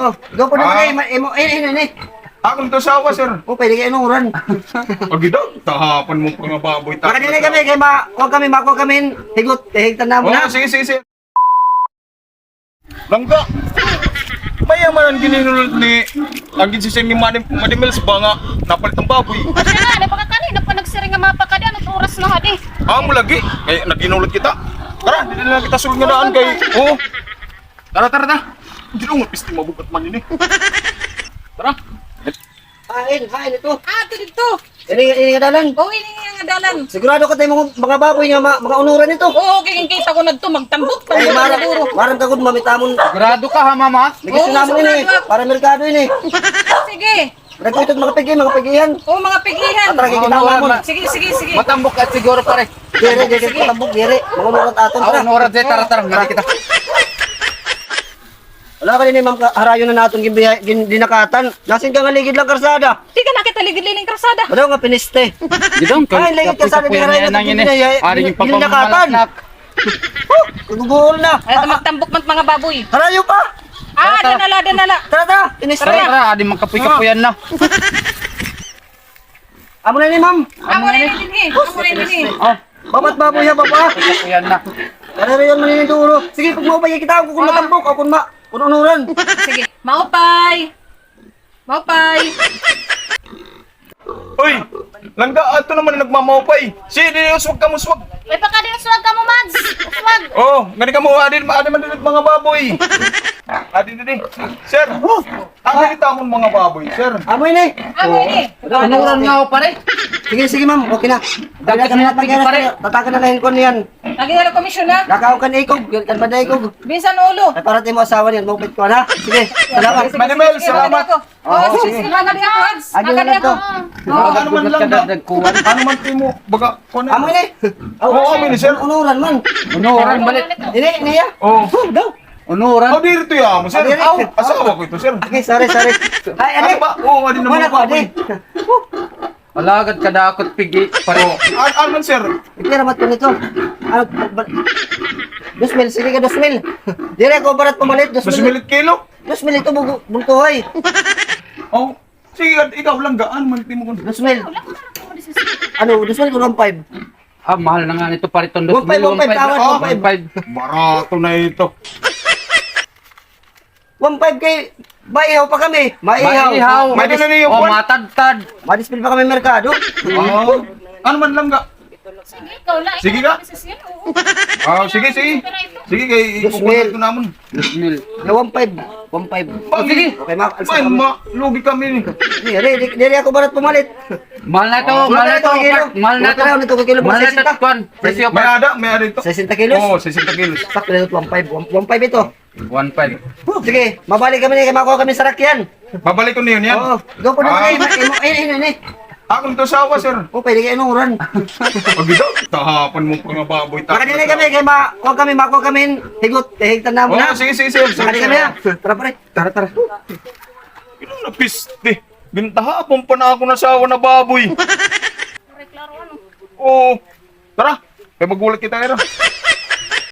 Oh, go po na kayo. Eh. Akong to sawa, sir. Oh, pwede kayo inuran. Pag ito, tahapan mo pa nga baboy. Makadili kami, kaya makuha kami, higot, higtan na mo na. Sige. Langga. Mayaman ang gininulot ni ang ginsising ni Madimels ba nga napalit ang baboy. Kasi nga, di ba ka kanina pa nagsiring nga mapakada, anong oras na hadi? Mo lagi. Kaya naginulot kita. Tara, hindi na kita sulong nga daan kay... Oo. Tara. Hindi lang mapisti mabukat man yun eh. Tara. Kain ito. Dito. Ini nga dalan. Oo, ini nga dalan. Sigurado ka tayo mga baboy nga, mga unuran ito. Oo, kikita ko na ito, magtambok. Ay, marang kagod mamitamon. Grado ka ha, mama? Gusto namin ini, para merkado ini. Sige. Nagkutot mga pigihan. Oo, mga pigihan. Atara, kikita mo. Sige. Matambok at siguro pare. Dire, patambok, dire. Mga unuran aton. Oras tara, ngari kita. Wala ka din ma'am, harayo na natin dinakatan. Nasin ka nga ligid lang karsada. Di ka nakita ligid-liling karsada. Wala nga piniste. Gidong, Ay, ligid karsada din harayo na dinakatan. Guguhol na. Ay, magtambok man mga baboy. Harayo pa. Danala. Tara, piniste. Tara, adi magkapoy-kapoyan na. Amo na ni ma'am. Amo rin din. Babat baboy ha, baba. Kapoyan na. Harayo yan maninin duro. Sige, pag mo pa kita, kung matambok, o kung unuran. Sige, maupay. Uy! Langga, ato naman nagmamawpay. Sige, uswag ka mo, uswag. May pakadinuswag ka mo, Mads. Uswag. Gani ka mo, adin man din mga baboy. Adin. Sir, kita mo mga baboy, sir. Amo ini. Amo ini. Unuran nga ako pare. Sige ma'am, okay na. Dapat ka na tigil, pare. Tatakan na lang ko niyan. Lagi na lang komisyon na. Nakao kan ikog, kan pa ikog. Bisan ulo. Ay para tayo mo asawa niyan, mupit ko na. Sige, salamat. Madimel, salamat. Sige. Magadi ako, Mads. Agi na lang to. Ano man lang ba? Ano man mo? Baga, kuha Amo ini. Amo ni sir. Unuran man. Unuran balik. Ini ya. Daw. Unuran. Dito ya mo, sir. Asawa ko ito, sir. Okay, sorry. Ay, Ano ba? Adin naman. Wala ko, adi. Alagad ka dakot pigi pare. Ano man, sir? Ikira mat ko nito. Ano, 2,000, sige ka 2,000. Dire ko barat pumalit, 2,000. 2 kilo? 2,000 ito, bultuhoy. Sige, ikaw lang gaan man mo kun. 2,000. Ano, 2,000 ko 1,500. Mahal na nga nito pare tondo. 1,500 tawad, 1,500. Barato na ito. 1,500 kay maihaw pa kami. Maihaw. May na niyo. Matadtad. Madispil pa kami merkado. Ano man lang ga? Sige, ikaw lang. Sige ka? Sige. Sige kay ikukulit ko namon. 2,000. Na 1,500. Sige. Okay, ma. May lugi kami ni. Dire ako barat pumalit. Mahal na to. Mahal na to. Mahal Ito kilo Mahal na to. 60. Kwan. Presyo May pa. ada ito. 60 kilos. 60 kilos. Tak na 1,500. 1,500 ito. 1,500. Sige, mabalik kami ni makuha kami sa rakyan. Babalik ko niyon yan. Oo. Go po na kayo. Ini. Akong to sawa, sir. Oh, pwede kayo inuran. Pag ito, tahapan mo pa nga baboy. Makadili kami, kaya makuha kami, higot, higtan na mo na. Sige. Makadili kami ha. Tara pare. Tara. Ino na piste. Bintahapon pa na ako nasawa na baboy. Klaro ano. Tara. Kaya magulat kita, era.